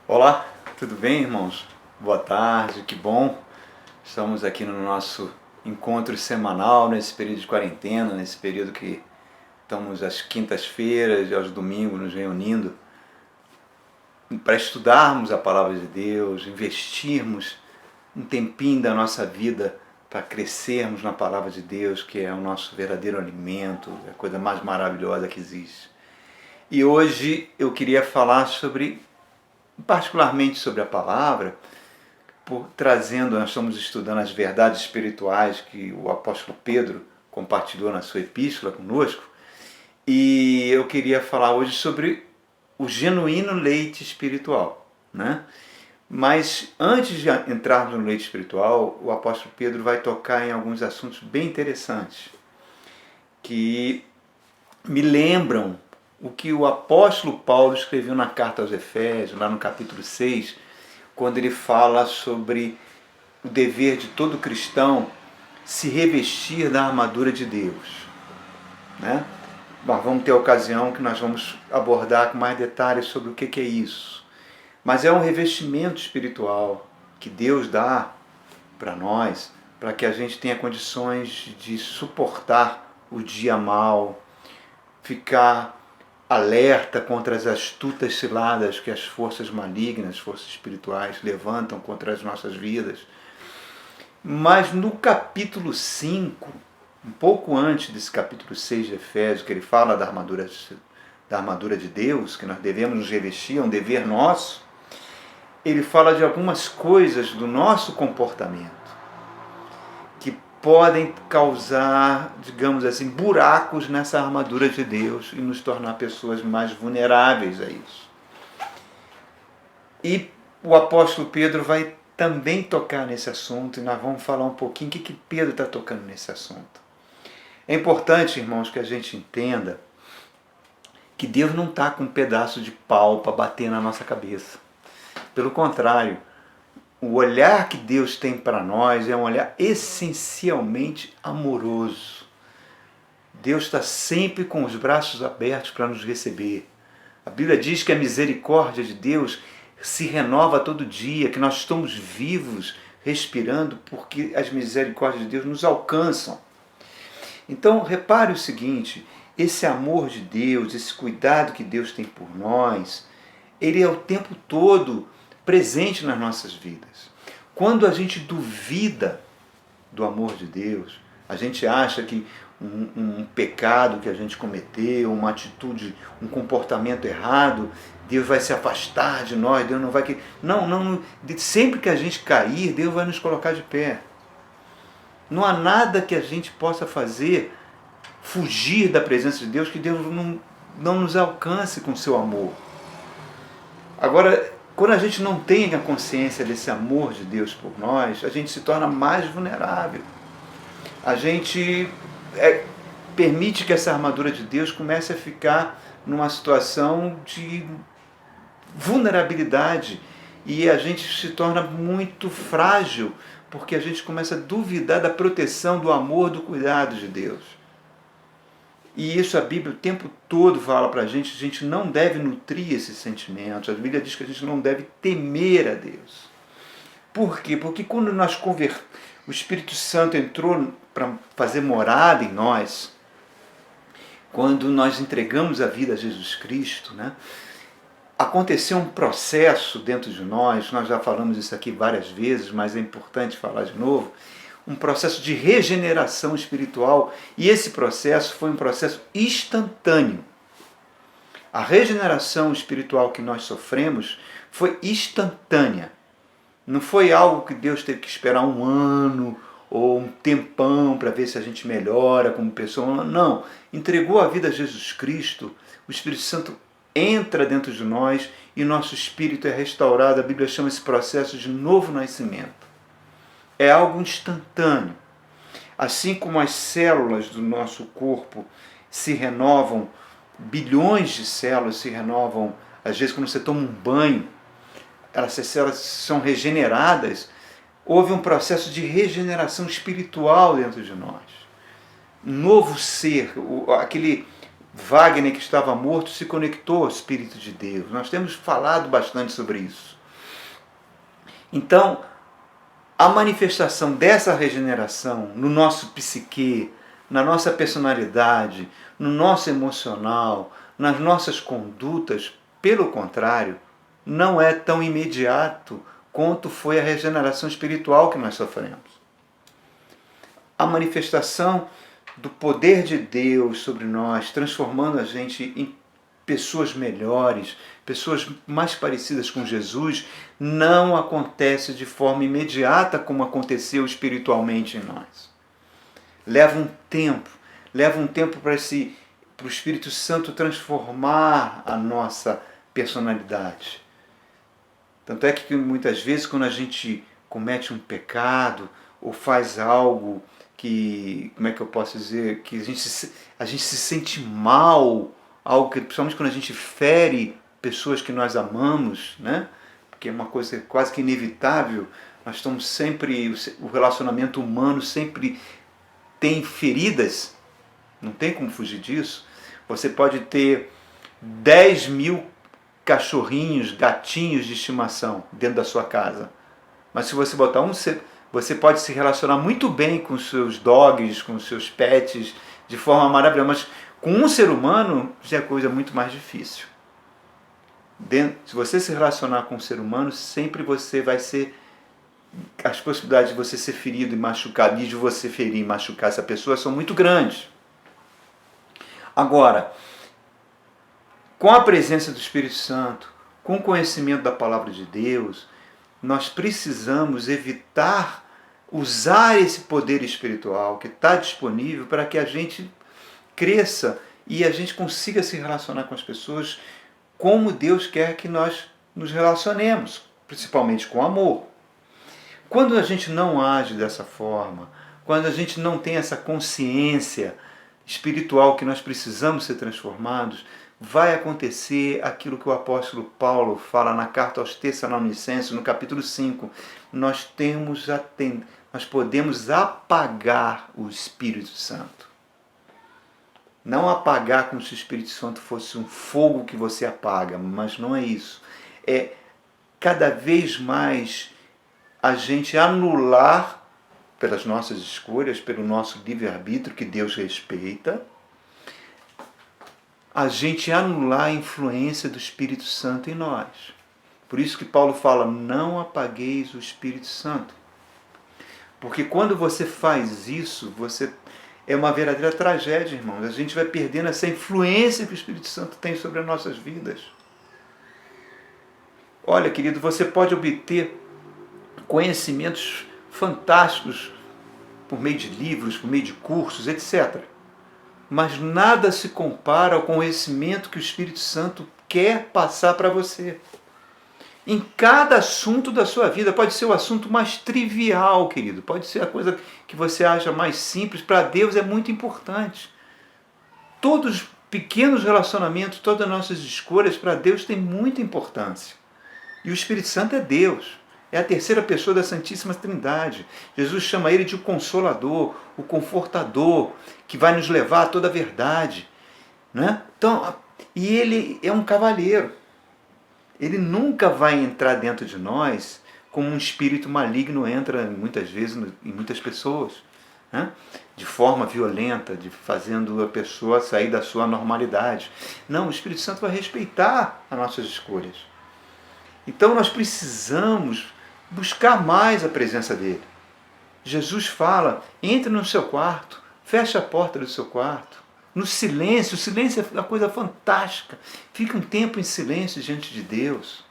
Olá, tudo bem, irmãos? Boa tarde, que bom. Estamos aqui no nosso encontro semanal, nesse período de quarentena, nesse período que estamos às quintas-feiras e aos domingos nos reunindo para estudarmos a Palavra de Deus, investirmos um tempinho da nossa vida para crescermos na Palavra de Deus, que é o nosso verdadeiro alimento, é a coisa mais maravilhosa que existe. E hoje eu queria falar particularmente sobre a palavra, nós estamos estudando as verdades espirituais que o apóstolo Pedro compartilhou na sua epístola conosco, e eu queria falar hoje sobre o genuíno leite espiritual, né? Mas antes de entrarmos no leite espiritual, o apóstolo Pedro vai tocar em alguns assuntos bem interessantes, que me lembram o que o apóstolo Paulo escreveu na carta aos Efésios, lá no capítulo 6, quando ele fala sobre o dever de todo cristão se revestir da armadura de Deus, né? Nós vamos ter a ocasião que nós vamos abordar com mais detalhes sobre o que é isso. Mas é um revestimento espiritual que Deus dá para nós, para que a gente tenha condições de suportar o dia mau, ficar alerta contra as astutas ciladas que as forças malignas, forças espirituais levantam contra as nossas vidas. Mas no capítulo 5, um pouco antes desse capítulo 6 de Efésios, que ele fala da armadura de Deus, que nós devemos nos revestir, é um dever nosso, ele fala de algumas coisas do nosso comportamento que podem causar, digamos assim, buracos nessa armadura de Deus e nos tornar pessoas mais vulneráveis a isso. E o apóstolo Pedro vai também tocar nesse assunto, e nós vamos falar um pouquinho o que Pedro está tocando nesse assunto. É importante, irmãos, que a gente entenda que Deus não está com um pedaço de pau para bater na nossa cabeça. Pelo contrário, o olhar que Deus tem para nós é um olhar essencialmente amoroso. Deus está sempre com os braços abertos para nos receber. A Bíblia diz que a misericórdia de Deus se renova todo dia, que nós estamos vivos, respirando, porque as misericórdias de Deus nos alcançam. Então, repare o seguinte, esse amor de Deus, esse cuidado que Deus tem por nós, ele é o tempo todo presente nas nossas vidas. Quando a gente duvida do amor de Deus, a gente acha que um pecado que a gente cometeu, uma atitude, um comportamento errado, Deus vai se afastar de nós, Deus não vai... Não, sempre que a gente cair, Deus vai nos colocar de pé. Não há nada que a gente possa fazer fugir da presença de Deus, que Deus não nos alcance com seu amor. Agora, quando a gente não tem a consciência desse amor de Deus por nós, a gente se torna mais vulnerável. A gente permite que essa armadura de Deus comece a ficar numa situação de vulnerabilidade e a gente se torna muito frágil, porque a gente começa a duvidar da proteção, do amor, do cuidado de Deus. E isso a Bíblia o tempo todo fala para a gente não deve nutrir esses sentimentos. A Bíblia diz que a gente não deve temer a Deus. Por quê? Porque quando o Espírito Santo entrou para fazer morada em nós, quando nós entregamos a vida a Jesus Cristo, né, aconteceu um processo dentro de nós já falamos isso aqui várias vezes, mas é importante falar de novo, um processo de regeneração espiritual, e esse processo foi um processo instantâneo. A regeneração espiritual que nós sofremos foi instantânea. Não foi algo que Deus teve que esperar um ano ou um tempão para ver se a gente melhora como pessoa. Não. Entregou a vida a Jesus Cristo, o Espírito Santo entra dentro de nós e nosso espírito é restaurado. A Bíblia chama esse processo de novo nascimento. É algo instantâneo. Assim como as células do nosso corpo se renovam, bilhões de células se renovam, às vezes quando você toma um banho, essas células são regeneradas, houve um processo de regeneração espiritual dentro de nós. Um novo ser, Wagner, que estava morto, se conectou ao Espírito de Deus. Nós temos falado bastante sobre isso. Então, a manifestação dessa regeneração no nosso psique, na nossa personalidade, no nosso emocional, nas nossas condutas, pelo contrário, não é tão imediato quanto foi a regeneração espiritual que nós sofremos. A manifestação do poder de Deus sobre nós, transformando a gente em pessoas melhores, pessoas mais parecidas com Jesus, não acontece de forma imediata como aconteceu espiritualmente em nós. Leva um tempo para o Espírito Santo transformar a nossa personalidade. Tanto é que muitas vezes quando a gente comete um pecado ou faz algo que, como é que eu posso dizer, que a gente se sente mal, algo que, principalmente quando a gente fere pessoas que nós amamos, né? Porque é uma coisa quase que inevitável, nós estamos sempre, o relacionamento humano sempre tem feridas, não tem como fugir disso. Você pode ter 10 mil cachorrinhos, gatinhos de estimação dentro da sua casa, mas se você botar você pode se relacionar muito bem com os seus dogs, com os seus pets, de forma maravilhosa, mas com um ser humano já é coisa muito mais difícil. Se você se relacionar com um ser humano, sempre você vai ser... As possibilidades de você ser ferido e machucado, e de você ferir e machucar essa pessoa são muito grandes. Agora, com a presença do Espírito Santo, com o conhecimento da Palavra de Deus, nós precisamos evitar usar esse poder espiritual que está disponível para que a gente cresça e a gente consiga se relacionar com as pessoas como Deus quer que nós nos relacionemos, principalmente com amor. Quando a gente não age dessa forma, quando a gente não tem essa consciência espiritual que nós precisamos ser transformados, vai acontecer aquilo que o apóstolo Paulo fala na carta aos Tessalonicenses, no capítulo 5. Nós podemos apagar o Espírito Santo. Não apagar como se o Espírito Santo fosse um fogo que você apaga, mas não é isso. É cada vez mais a gente anular, pelas nossas escolhas, pelo nosso livre-arbítrio que Deus respeita, a gente anular a influência do Espírito Santo em nós. Por isso que Paulo fala, não apagueis o Espírito Santo. Porque quando você faz isso, é uma verdadeira tragédia, irmãos. A gente vai perdendo essa influência que o Espírito Santo tem sobre as nossas vidas. Olha, querido, você pode obter conhecimentos fantásticos por meio de livros, por meio de cursos, etc. Mas nada se compara ao conhecimento que o Espírito Santo quer passar para você. Em cada assunto da sua vida, pode ser o assunto mais trivial, querido, pode ser a coisa que você acha mais simples, para Deus é muito importante. Todos os pequenos relacionamentos, todas as nossas escolhas, para Deus tem muita importância. E o Espírito Santo é Deus. É a terceira pessoa da Santíssima Trindade. Jesus chama ele de o Consolador, o Confortador, que vai nos levar a toda a verdade. Né? Então, e ele é um cavalheiro. Ele nunca vai entrar dentro de nós como um espírito maligno entra muitas vezes em muitas pessoas. Né? De forma violenta, fazendo a pessoa sair da sua normalidade. Não, o Espírito Santo vai respeitar as nossas escolhas. Então nós precisamos buscar mais a presença dele. Jesus fala, entre no seu quarto, feche a porta do seu quarto, no silêncio. O silêncio é uma coisa fantástica. Fica um tempo em silêncio diante de Deus.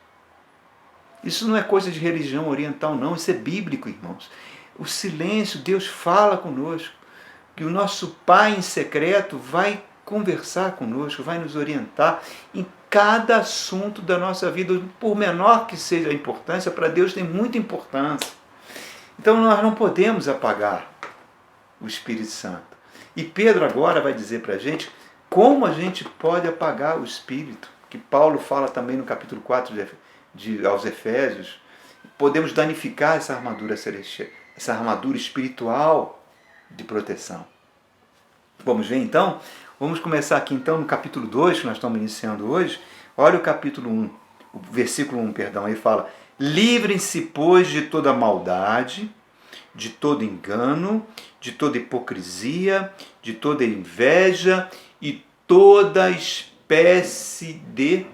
Isso não é coisa de religião oriental, não. Isso é bíblico, irmãos. O silêncio, Deus fala conosco. Que o nosso Pai em secreto vai conversar conosco, vai nos orientar em cada assunto da nossa vida, por menor que seja a importância, para Deus tem muita importância. Então nós não podemos apagar o Espírito Santo. E Pedro agora vai dizer para a gente como a gente pode apagar o Espírito, que Paulo fala também no capítulo 4 aos Efésios. Podemos danificar essa armadura celestial, essa armadura espiritual de proteção. Vamos ver então? Vamos começar aqui então no capítulo 2, que nós estamos iniciando hoje. Olha o capítulo 1, o versículo 1, perdão, ele fala: livrem-se, pois, de toda maldade, de todo engano, de toda hipocrisia, de toda inveja e toda espécie de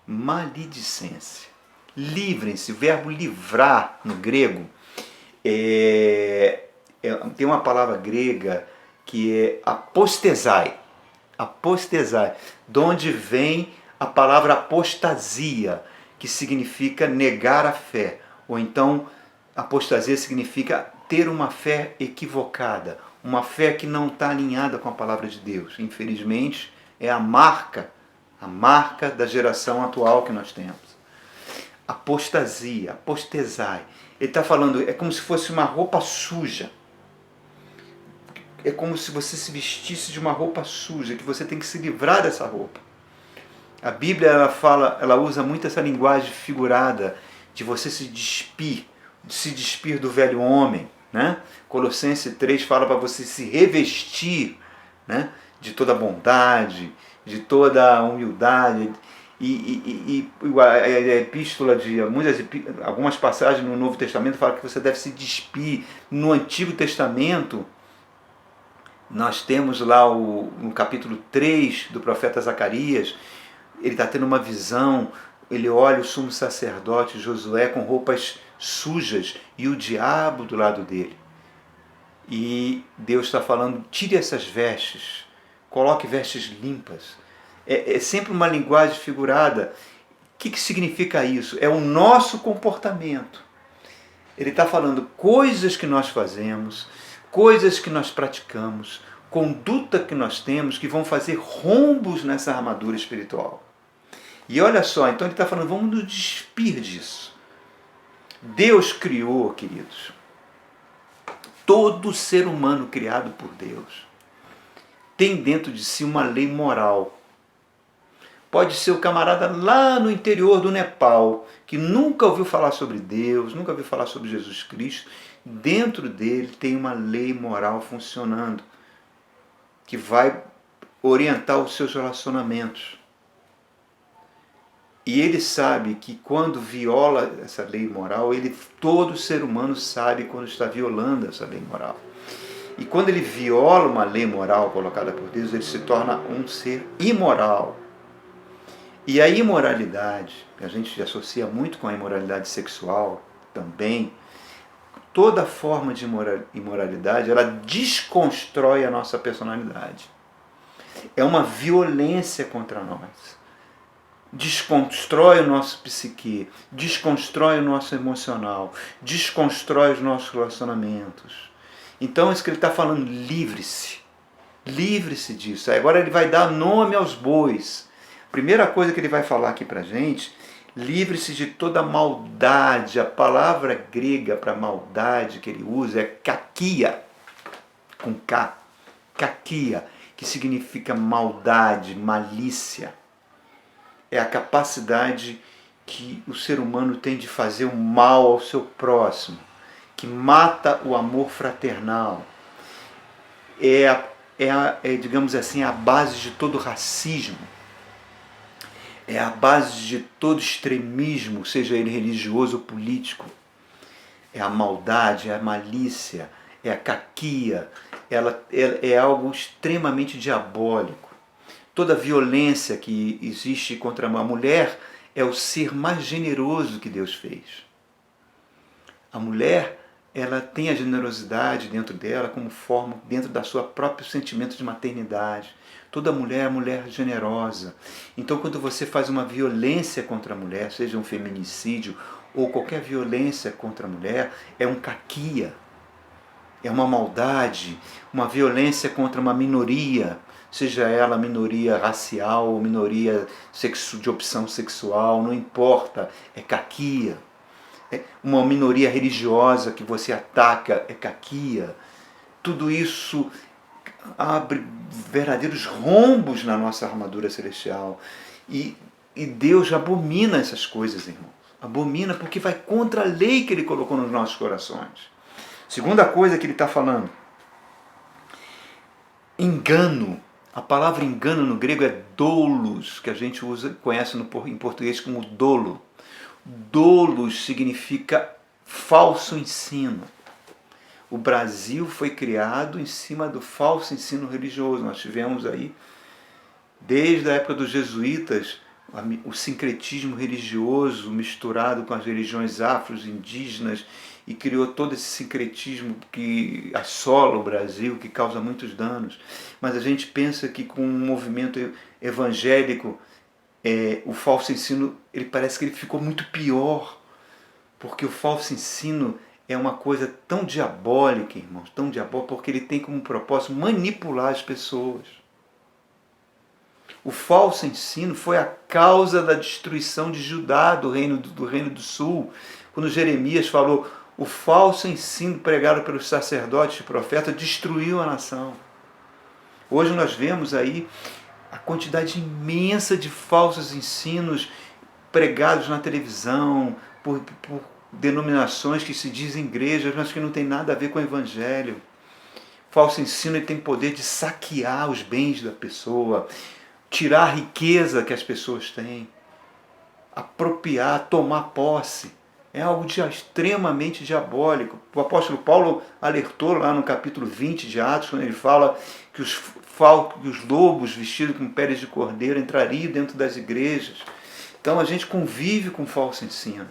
maledicência. Livrem-se, o verbo livrar no grego tem uma palavra grega que é apostesai. Apostesai, de onde vem a palavra apostasia, que significa negar a fé. Ou então, apostasia significa ter uma fé equivocada, uma fé que não está alinhada com a palavra de Deus. Infelizmente, é a marca da geração atual que nós temos. Apostasia, apostesai. Ele está falando, é como se fosse uma roupa suja. É como se você se vestisse de uma roupa suja, que você tem que se livrar dessa roupa. A Bíblia ela usa muito essa linguagem figurada de você se despir do velho homem, né? Colossenses 3 fala para você se revestir, né? De toda bondade, de toda humildade. E a epístola de algumas passagens no Novo Testamento fala que você deve se despir. No Antigo Testamento, nós temos lá no capítulo 3 do profeta Zacarias, ele está tendo uma visão, ele olha o sumo sacerdote Josué com roupas sujas e o diabo do lado dele. E Deus está falando, tire essas vestes, coloque vestes limpas. É sempre uma linguagem figurada. O que significa isso? É o nosso comportamento. Ele está falando coisas que nós fazemos, coisas que nós praticamos, conduta que nós temos que vão fazer rombos nessa armadura espiritual. E olha só, então ele está falando, vamos nos despir disso. Deus criou, queridos, todo ser humano criado por Deus tem dentro de si uma lei moral. Pode ser o camarada lá no interior do Nepal, que nunca ouviu falar sobre Deus, nunca ouviu falar sobre Jesus Cristo. Dentro dele tem uma lei moral funcionando, que vai orientar os seus relacionamentos. E ele sabe que quando viola essa lei moral, todo ser humano sabe quando está violando essa lei moral. E quando ele viola uma lei moral colocada por Deus, ele se torna um ser imoral. E a imoralidade, que a gente associa muito com a imoralidade sexual também, toda forma de imoralidade, ela desconstrói a nossa personalidade. É uma violência contra nós. Desconstrói o nosso psique, desconstrói o nosso emocional, desconstrói os nossos relacionamentos. Então, isso que ele está falando, livre-se. Livre-se disso. Agora ele vai dar nome aos bois. Primeira coisa que ele vai falar aqui para a gente, livre-se de toda maldade. A palavra grega para maldade que ele usa é kakia, com K, kakia, que significa maldade, malícia. É a capacidade que o ser humano tem de fazer o mal ao seu próximo, que mata o amor fraternal. Digamos assim, a base de todo racismo. É a base de todo extremismo, seja ele religioso ou político. É a maldade, é a malícia, é a caquia. Ela é algo extremamente diabólico. Toda violência que existe contra uma mulher é o ser mais generoso que Deus fez. A mulher, ela tem a generosidade dentro dela como forma, dentro da sua próprio sentimento de maternidade. Toda mulher é mulher generosa. Então, quando você faz uma violência contra a mulher, seja um feminicídio ou qualquer violência contra a mulher, é um caquia, é uma maldade, uma violência contra uma minoria, seja ela minoria racial ou minoria de opção sexual, não importa, é caquia. Uma minoria religiosa que você ataca é caquia. Tudo isso abre verdadeiros rombos na nossa armadura celestial. E Deus abomina essas coisas, irmãos. Abomina porque vai contra a lei que Ele colocou nos nossos corações. Segunda coisa que Ele está falando. Engano. A palavra engano no grego é doulos, que a gente conhece em português como dolo. Doulos significa falso ensino. O Brasil foi criado em cima do falso ensino religioso. Nós tivemos aí, desde a época dos jesuítas, o sincretismo religioso misturado com as religiões afro-indígenas e criou todo esse sincretismo que assola o Brasil, que causa muitos danos. Mas a gente pensa que com um movimento evangélico, o falso ensino, ele parece que ele ficou muito pior, porque o falso ensino é uma coisa tão diabólica, irmãos, tão diabólica, porque ele tem como propósito manipular as pessoas. O falso ensino foi a causa da destruição de Judá, do reino do sul, quando Jeremias falou: o falso ensino pregado pelos sacerdotes e profetas destruiu a nação. Hoje nós vemos aí a quantidade imensa de falsos ensinos pregados na televisão, por denominações que se dizem igrejas, mas que não tem nada a ver com o evangelho. O falso ensino tem poder de saquear os bens da pessoa, tirar a riqueza que as pessoas têm, apropriar, tomar posse. É algo extremamente diabólico. O apóstolo Paulo alertou lá no capítulo 20 de Atos, quando ele fala que os lobos vestidos com peles de cordeiro entrariam dentro das igrejas. Então a gente convive com o falso ensino.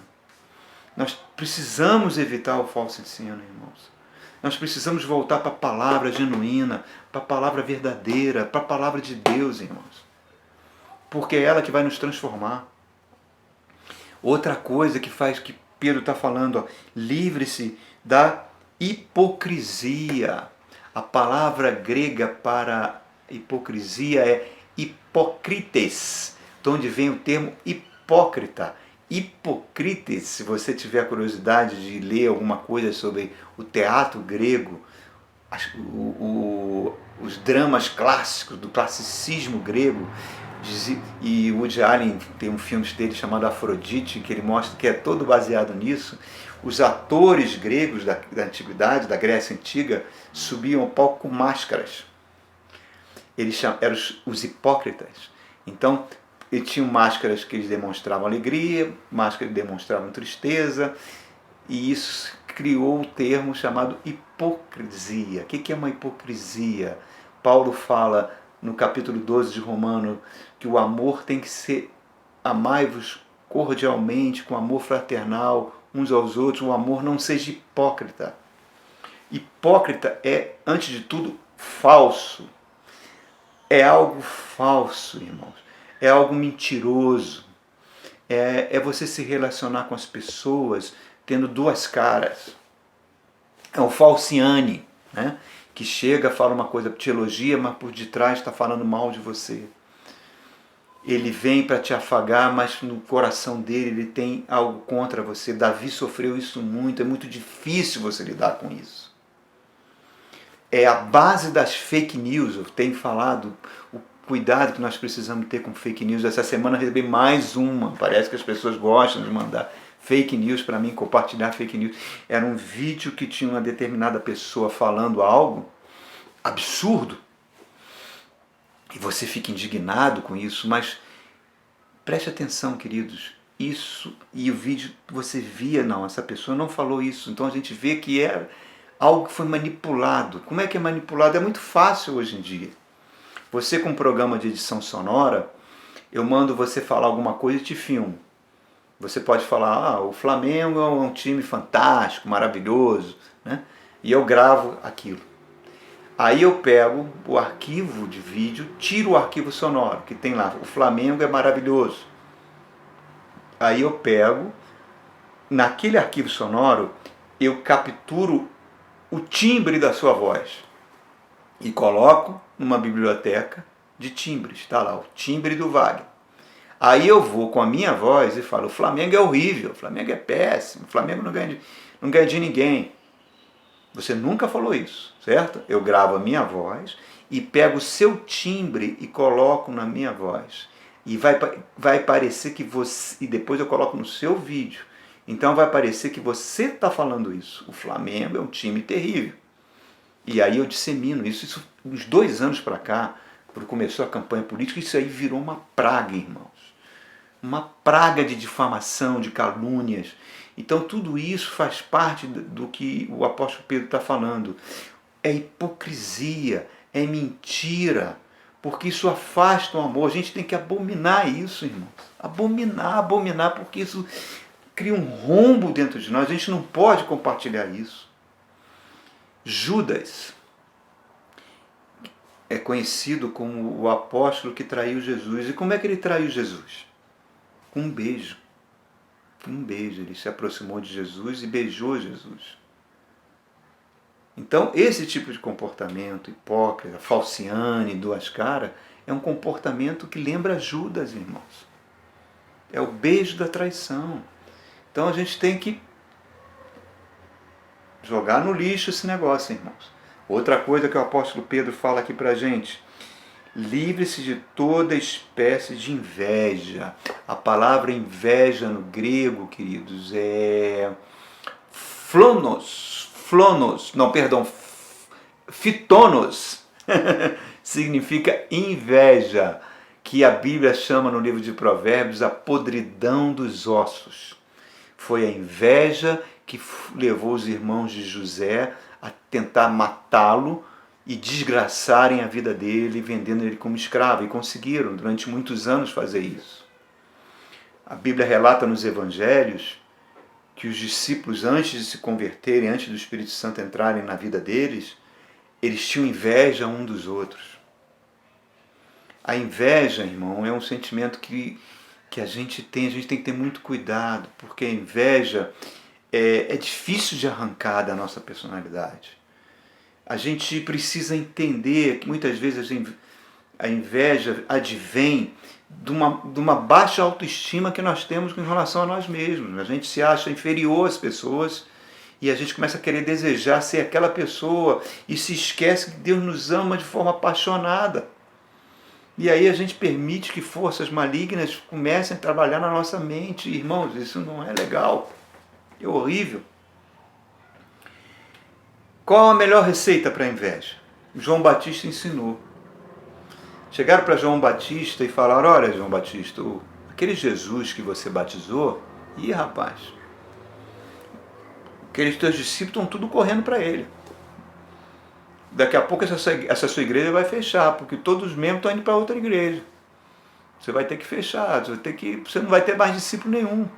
Nós precisamos evitar o falso ensino, irmãos. Nós precisamos voltar para a palavra genuína, para a palavra verdadeira, para a palavra de Deus, irmãos. Porque é ela que vai nos transformar. Outra coisa que faz, que Pedro está falando, livre-se da hipocrisia. A palavra grega para hipocrisia é hipócrites, de onde vem o termo hipócrita. Hipócrites, se você tiver curiosidade de ler alguma coisa sobre o teatro grego, os dramas clássicos, do classicismo grego, e Woody Allen tem um filme dele chamado Afrodite, que ele mostra que é todo baseado nisso. Os atores gregos da antiguidade, da Grécia Antiga, subiam ao palco com máscaras. Eles eram os hipócritas. Então, eles tinham máscaras que eles demonstravam alegria, máscaras que demonstravam tristeza, e isso criou o termo chamado hipocrisia. O que é uma hipocrisia? Paulo fala no capítulo 12 de Romanos que o amor tem que ser: amai-vos cordialmente, com amor fraternal uns aos outros, o amor não seja hipócrita. Hipócrita é, antes de tudo, falso. É algo falso, irmãos. É algo mentiroso. É você se relacionar com as pessoas tendo duas caras. É o falciane, né? Que chega, fala uma coisa, te elogia, mas por detrás está falando mal de você. Ele vem para te afagar, mas no coração dele ele tem algo contra você. Davi sofreu isso muito, é muito difícil você lidar com isso. É a base das fake news. Eu tenho falado o cuidado que nós precisamos ter com fake news. Essa semana eu recebi mais uma. Parece que as pessoas gostam de mandar fake news para mim, compartilhar fake news. Era um vídeo que tinha uma determinada pessoa falando algo absurdo. E você fica indignado com isso, mas preste atenção, queridos. Isso, e o vídeo você via, não, essa pessoa não falou isso. Então a gente vê que é algo que foi manipulado. Como é que é manipulado? É muito fácil hoje em dia. Você com um programa de edição sonora, eu mando você falar alguma coisa e te filmo. Você pode falar: o Flamengo é um time fantástico, maravilhoso, né? E eu gravo aquilo. Aí eu pego o arquivo de vídeo, tiro o arquivo sonoro, que tem lá: o Flamengo é maravilhoso. Aí eu pego, naquele arquivo sonoro, eu capturo o timbre da sua voz e coloco numa biblioteca de timbres. Está lá o timbre do Wagner. Aí eu vou com a minha voz e falo: o Flamengo é horrível, o Flamengo é péssimo, o Flamengo não ganha de ninguém. Você nunca falou isso, certo? Eu gravo a minha voz e pego o seu timbre e coloco na minha voz. E vai parecer que você... E depois eu coloco no seu vídeo. Então vai parecer que você está falando isso. O Flamengo é um time terrível. E aí eu dissemino isso uns 2 anos para cá, quando começou a campanha política, isso aí virou uma praga, irmãos. Uma praga de difamação, de calúnias. Então tudo isso faz parte do que o apóstolo Pedro está falando. É hipocrisia, é mentira, porque isso afasta o amor. A gente tem que abominar isso, irmãos. Abominar, porque isso cria um rombo dentro de nós. A gente não pode compartilhar isso. Judas é conhecido como o apóstolo que traiu Jesus. E como é que ele traiu Jesus? Com um beijo. Com um beijo. Ele se aproximou de Jesus e beijou Jesus. Então, esse tipo de comportamento hipócrita, falciane, duas caras, é um comportamento que lembra Judas, irmãos. É o beijo da traição. Então, a gente tem que jogar no lixo esse negócio, irmãos. Outra coisa que o apóstolo Pedro fala aqui pra gente: livre-se de toda espécie de inveja. A palavra inveja no grego, queridos, é fitonos, significa inveja, que a Bíblia chama no livro de Provérbios a podridão dos ossos. Foi a inveja que levou os irmãos de José a tentar matá-lo e desgraçarem a vida dele, vendendo ele como escravo. E conseguiram, durante muitos anos, fazer isso. A Bíblia relata nos Evangelhos que os discípulos, antes de se converterem, antes do Espírito Santo entrarem na vida deles, eles tinham inveja um dos outros. A inveja, irmão, é um sentimento que a gente tem que ter muito cuidado, porque a inveja é difícil de arrancar da nossa personalidade. A gente precisa entender que muitas vezes a inveja advém de uma baixa autoestima que nós temos em relação a nós mesmos. A gente se acha inferior às pessoas e a gente começa a querer desejar ser aquela pessoa e se esquece que Deus nos ama de forma apaixonada. E aí a gente permite que forças malignas comecem a trabalhar na nossa mente. Irmãos, isso não é legal. É horrível. Qual a melhor receita para a inveja? João Batista ensinou. Chegaram para João Batista e falaram: olha, João Batista, aquele Jesus que você batizou, rapaz, aqueles teus discípulos estão tudo correndo para ele. Daqui a pouco essa sua igreja vai fechar, porque todos os membros estão indo para outra igreja. Você vai ter que fechar, você não vai ter mais discípulo nenhum.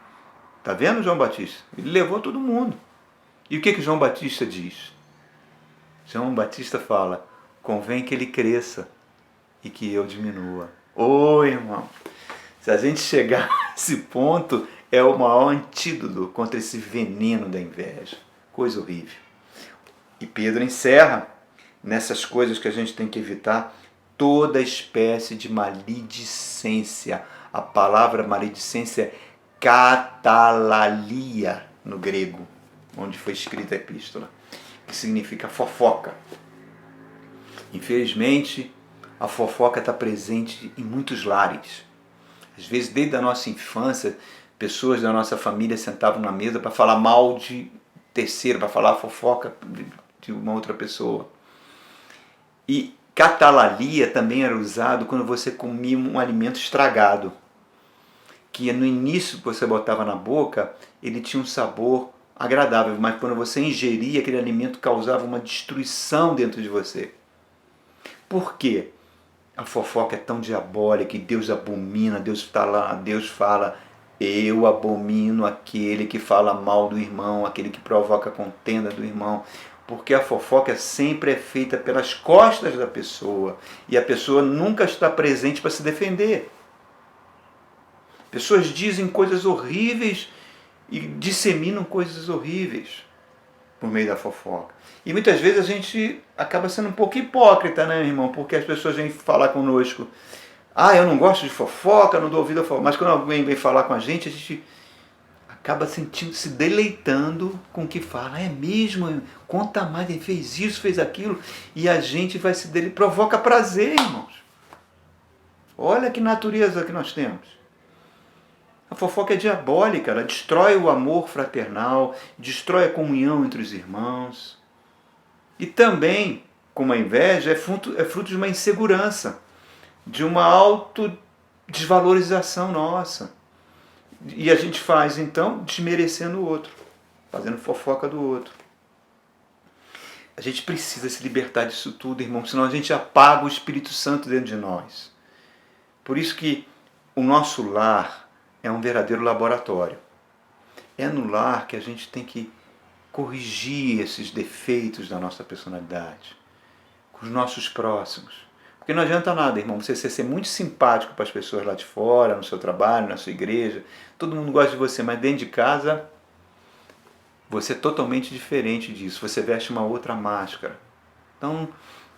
Está vendo, João Batista? Ele levou todo mundo. E o que João Batista diz? João Batista fala: convém que ele cresça e que eu diminua. Ô, irmão, se a gente chegar a esse ponto, é o maior antídoto contra esse veneno da inveja. Coisa horrível. E Pedro encerra nessas coisas que a gente tem que evitar: toda espécie de maledicência. A palavra maledicência é catalalia no grego, onde foi escrita a epístola, que significa fofoca. Infelizmente, a fofoca está presente em muitos lares. Às vezes, desde a nossa infância, pessoas da nossa família sentavam na mesa para falar mal de terceiro, para falar fofoca de uma outra pessoa. E catalalia também era usado quando você comia um alimento estragado, que no início que você botava na boca, ele tinha um sabor agradável, mas quando você ingeria, aquele alimento causava uma destruição dentro de você. Por quê? A fofoca é tão diabólica e Deus abomina. Deus está lá, Deus fala: eu abomino aquele que fala mal do irmão, aquele que provoca a contenda do irmão. Porque a fofoca sempre é feita pelas costas da pessoa e a pessoa nunca está presente para se defender. Pessoas dizem coisas horríveis e disseminam coisas horríveis por meio da fofoca. E muitas vezes a gente acaba sendo um pouco hipócrita, né, irmão? Porque as pessoas vêm falar conosco: eu não gosto de fofoca, não dou ouvido a fofoca. Mas quando alguém vem falar com a gente acaba se deleitando com o que fala. É mesmo? Conta mais, ele fez isso, fez aquilo. E a gente vai provoca prazer, irmãos. Olha que natureza que nós temos. A fofoca é diabólica, ela destrói o amor fraternal, destrói a comunhão entre os irmãos. E também, como a inveja, é fruto de uma insegurança. de uma autodesvalorização nossa. E a gente faz, então, desmerecendo o outro, fazendo fofoca do outro. A gente precisa se libertar disso tudo, irmão, senão a gente apaga o Espírito Santo dentro de nós. Por isso que o nosso lar é um verdadeiro laboratório. É no lar que a gente tem que corrigir esses defeitos da nossa personalidade, com os nossos próximos. Porque não adianta nada, irmão, você ser muito simpático para as pessoas lá de fora, no seu trabalho, na sua igreja. Todo mundo gosta de você, mas dentro de casa você é totalmente diferente disso. Você veste uma outra máscara. Então,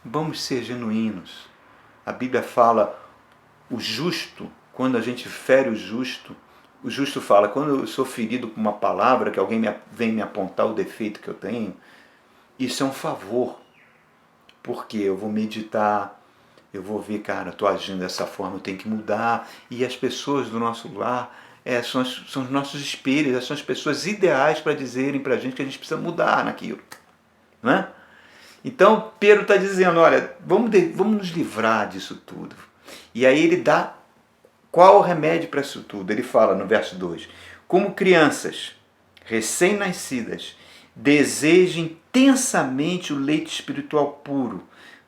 vamos ser genuínos. A Bíblia fala, o justo, quando a gente fere o justo fala, quando eu sou ferido por uma palavra, que alguém vem me apontar o defeito que eu tenho, isso é um favor. Porque eu vou meditar, eu vou ver, cara, estou agindo dessa forma, eu tenho que mudar. E as pessoas do nosso lar são os nossos espelhos, são as pessoas ideais para dizerem para a gente que a gente precisa mudar naquilo. Não é? Então, Pedro está dizendo, olha, vamos nos livrar disso tudo. E aí ele dá qual o remédio para isso tudo. Ele fala no verso 2, como crianças recém-nascidas, desejem intensamente o leite espiritual puro,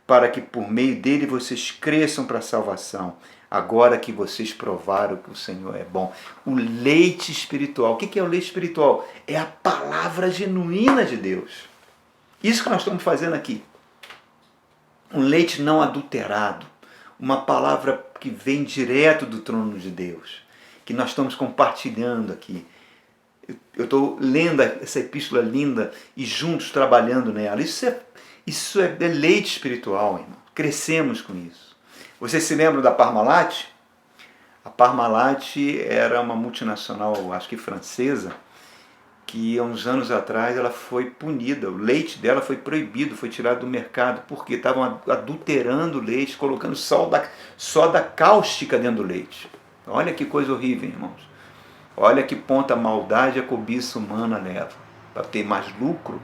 para que por meio dele vocês cresçam para a salvação, agora que vocês provaram que o Senhor é bom. O leite espiritual. O que é o leite espiritual? É a palavra genuína de Deus. Isso que nós estamos fazendo aqui. Um leite não adulterado. Uma palavra que vem direto do trono de Deus. Que nós estamos compartilhando aqui. Eu estou lendo essa epístola linda e juntos trabalhando nela. Isso é leite espiritual, irmão. Crescemos com isso. Vocês se lembram da Parmalat? A Parmalat era uma multinacional, acho que francesa, que há uns anos atrás ela foi punida. O leite dela foi proibido, foi tirado do mercado, porque estavam adulterando o leite, colocando soda cáustica dentro do leite. Olha que coisa horrível, irmãos. Olha que ponto a maldade e a cobiça humana leva. Para ter mais lucro,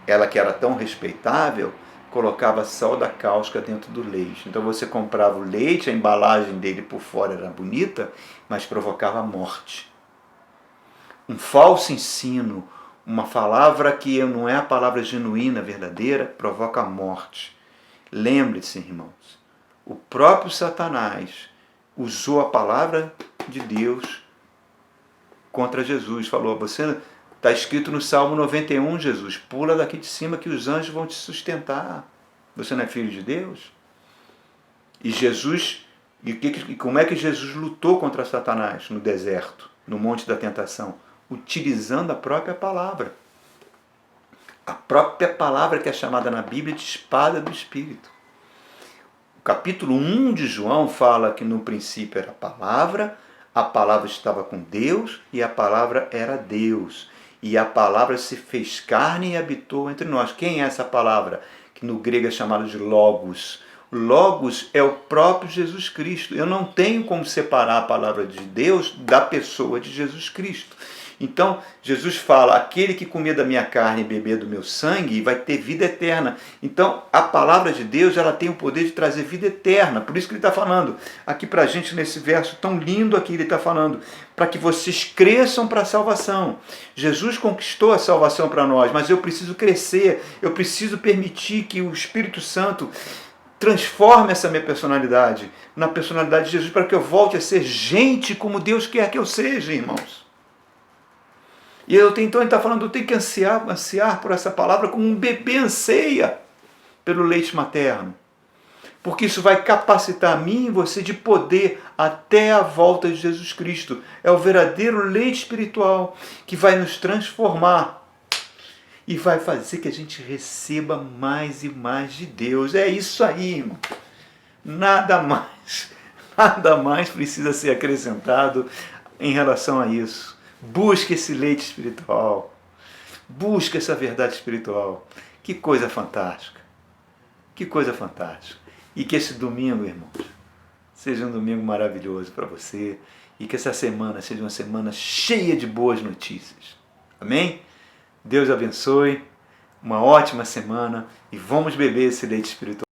ela que era tão respeitável, colocava soda cáustica dentro do leite. Então você comprava o leite, a embalagem dele por fora era bonita, mas provocava morte. Um falso ensino, uma palavra que não é a palavra genuína, verdadeira, provoca a morte. Lembre-se, irmãos, o próprio Satanás usou a palavra de Deus contra Jesus. Falou, você está escrito no Salmo 91, Jesus, pula daqui de cima que os anjos vão te sustentar. Você não é filho de Deus? E Jesus, e como é que Jesus lutou contra Satanás no deserto, no monte da tentação? Utilizando a própria palavra. A própria palavra que é chamada na Bíblia de espada do Espírito. O capítulo 1 de João fala que no princípio era a palavra estava com Deus e a palavra era Deus. E a palavra se fez carne e habitou entre nós. Quem é essa palavra? Que no grego é chamada de Logos. Logos é o próprio Jesus Cristo. Eu não tenho como separar a palavra de Deus da pessoa de Jesus Cristo. Então, Jesus fala, aquele que comer da minha carne e beber do meu sangue vai ter vida eterna. Então, a palavra de Deus, ela tem o poder de trazer vida eterna. Por isso que ele está falando aqui para a gente, nesse verso tão lindo aqui, ele está falando, para que vocês cresçam para a salvação. Jesus conquistou a salvação para nós, mas eu preciso crescer, eu preciso permitir que o Espírito Santo transforme essa minha personalidade na personalidade de Jesus, para que eu volte a ser gente como Deus quer que eu seja, irmãos. E então ele está falando, eu tenho que ansiar por essa palavra como um bebê anseia pelo leite materno. Porque isso vai capacitar a mim e você de poder até a volta de Jesus Cristo. É o verdadeiro leite espiritual que vai nos transformar e vai fazer que a gente receba mais e mais de Deus. É isso aí, irmão. Nada mais precisa ser acrescentado em relação a isso. Busque esse leite espiritual. Busque essa verdade espiritual. Que coisa fantástica. Que coisa fantástica. E que esse domingo, irmãos, seja um domingo maravilhoso para você. E que essa semana seja uma semana cheia de boas notícias. Amém? Deus abençoe. Uma ótima semana. E vamos beber esse leite espiritual.